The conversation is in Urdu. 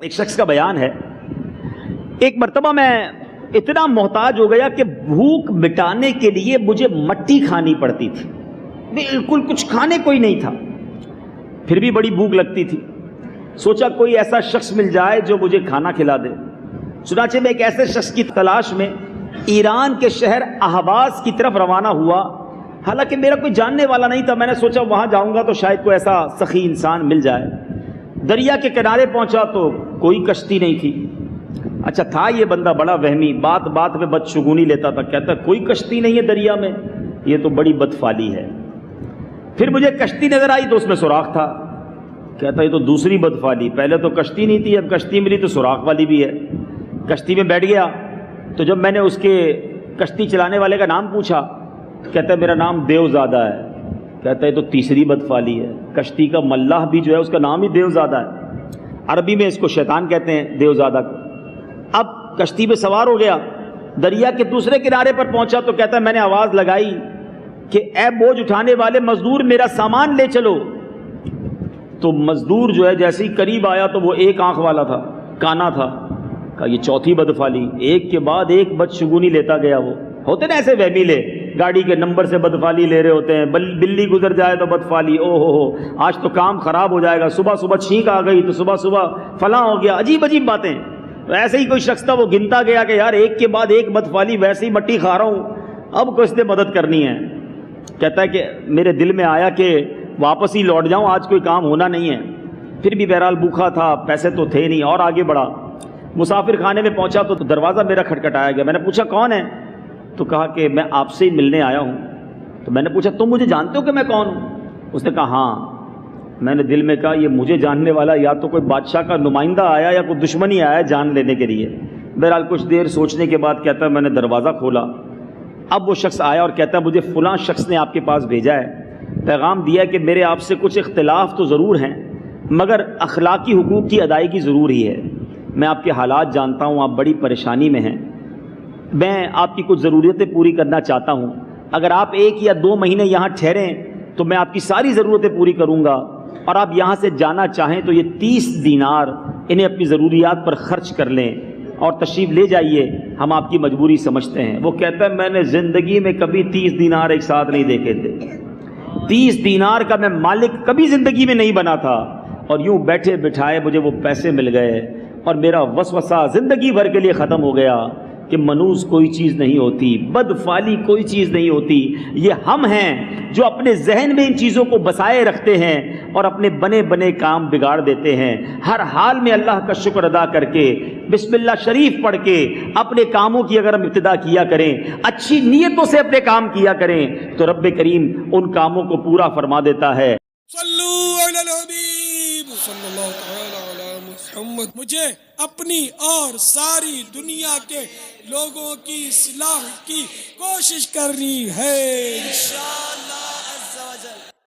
ایک شخص کا بیان ہے، ایک مرتبہ میں اتنا محتاج ہو گیا کہ بھوک مٹانے کے لیے مجھے مٹی کھانی پڑتی تھی، بالکل کچھ کھانے کوئی نہیں تھا، پھر بھی بڑی بھوک لگتی تھی۔ سوچا کوئی ایسا شخص مل جائے جو مجھے کھانا کھلا دے۔ چنانچہ میں ایک ایسے شخص کی تلاش میں ایران کے شہر اہواز کی طرف روانہ ہوا، حالانکہ میرا کوئی جاننے والا نہیں تھا۔ میں نے سوچا وہاں جاؤں گا تو شاید کوئی ایسا سخی انسان مل جائے۔ دریا کے کنارے پہنچا تو کوئی کشتی نہیں تھی۔ اچھا تھا یہ بندہ بڑا وہمی، بات بات میں بدشگونی لیتا تھا، کہتا کوئی کشتی نہیں ہے دریا میں، یہ تو بڑی بدفالی ہے۔ پھر مجھے کشتی نظر آئی تو اس میں سوراخ تھا، کہتا یہ تو دوسری بدفالی، پہلے تو کشتی نہیں تھی، اب کشتی ملی تو سوراخ والی بھی ہے۔ کشتی میں بیٹھ گیا تو جب میں نے اس کے کشتی چلانے والے کا نام پوچھا، کہتا ہے میرا نام دیوزادہ ہے۔ کہتا ہے تو تیسری بدفالی ہے، کشتی کا ملاح بھی جو ہے اس کا نام ہی دیوزادہ ہے، عربی میں اس کو شیطان کہتے ہیں دیوزادہ کو۔ اب کشتی پہ سوار ہو گیا، دریا کے دوسرے کنارے پر پہنچا تو کہتا ہے میں نے آواز لگائی کہ اے بوجھ اٹھانے والے مزدور میرا سامان لے چلو۔ تو مزدور جو ہے جیسے ہی قریب آیا تو وہ ایک آنکھ والا تھا، کانا تھا، کہا یہ چوتھی بدفالی، ایک کے بعد ایک بدشگونی لیتا گیا۔ وہ ہوتے نا ایسے وہمی لے، گاڑی کے نمبر سے بدفالی لے رہے ہوتے ہیں، بلی گزر جائے تو بدفالی، او ہو آج تو کام خراب ہو جائے گا، صبح صبح چھینک آ گئی تو صبح صبح فلاں ہو گیا، عجیب عجیب باتیں۔ تو ایسے ہی کوئی شخص تھا، وہ گنتا گیا کہ یار ایک کے بعد ایک بدفالی، ویسے ہی مٹی کھا رہا ہوں، اب کو اس نے مدد کرنی ہے۔ کہتا ہے کہ میرے دل میں آیا کہ واپس ہی لوٹ جاؤں، آج کوئی کام ہونا نہیں ہے۔ پھر بھی بہرحال بھوکھا تھا، پیسے تو تھے نہیں، اور آگے بڑھا۔ مسافر خانے میں پہنچا تو دروازہ میرا کھٹکھٹایا گیا۔ میں نے پوچھا کون ہے؟ تو کہا کہ میں آپ سے ہی ملنے آیا ہوں۔ تو میں نے پوچھا تم مجھے جانتے ہو کہ میں کون ہوں؟ اس نے کہا ہاں۔ میں نے دل میں کہا یہ مجھے جاننے والا یا تو کوئی بادشاہ کا نمائندہ آیا یا کوئی دشمن ہی آیا جان لینے کے لیے۔ بہرحال کچھ دیر سوچنے کے بعد کہتا ہے میں نے دروازہ کھولا، اب وہ شخص آیا اور کہتا ہے مجھے فلاں شخص نے آپ کے پاس بھیجا ہے، پیغام دیا ہے کہ میرے آپ سے کچھ اختلاف تو ضرور ہیں مگر اخلاقی حقوق کی ادائیگی ضرور ہی ہے۔ میں آپ کے حالات جانتا ہوں، آپ بڑی پریشانی میں ہیں، میں آپ کی کچھ ضرورتیں پوری کرنا چاہتا ہوں، اگر آپ 1 یا 2 مہینے یہاں ٹھہریں تو میں آپ کی ساری ضرورتیں پوری کروں گا، اور آپ یہاں سے جانا چاہیں تو یہ 30 دینار انہیں اپنی ضروریات پر خرچ کر لیں اور تشریف لے جائیے، ہم آپ کی مجبوری سمجھتے ہیں۔ وہ کہتا ہے میں نے زندگی میں کبھی 30 دینار ایک ساتھ نہیں دیکھے تھے، 30 دینار کا میں مالک کبھی زندگی میں نہیں بنا تھا، اور یوں بیٹھے بٹھائے مجھے وہ پیسے مل گئے اور میرا وسوسہ زندگی بھر کے لیے ختم ہو گیا کہ منوس کوئی چیز نہیں ہوتی، بدفالی کوئی چیز نہیں ہوتی، یہ ہم ہیں جو اپنے ذہن میں ان چیزوں کو بسائے رکھتے ہیں اور اپنے بنے بنے کام بگاڑ دیتے ہیں۔ ہر حال میں اللہ کا شکر ادا کر کے بسم اللہ شریف پڑھ کے اپنے کاموں کی اگر ہم ابتدا کیا کریں، اچھی نیتوں سے اپنے کام کیا کریں تو رب کریم ان کاموں کو پورا فرما دیتا ہے۔ صلو علی الحبیب صلی اللہ تعالی علی محمد۔ مجھے اپنی اور ساری دنیا کے لوگوں کی اصلاح کی کوشش کرنی ہے انشاءاللہ۔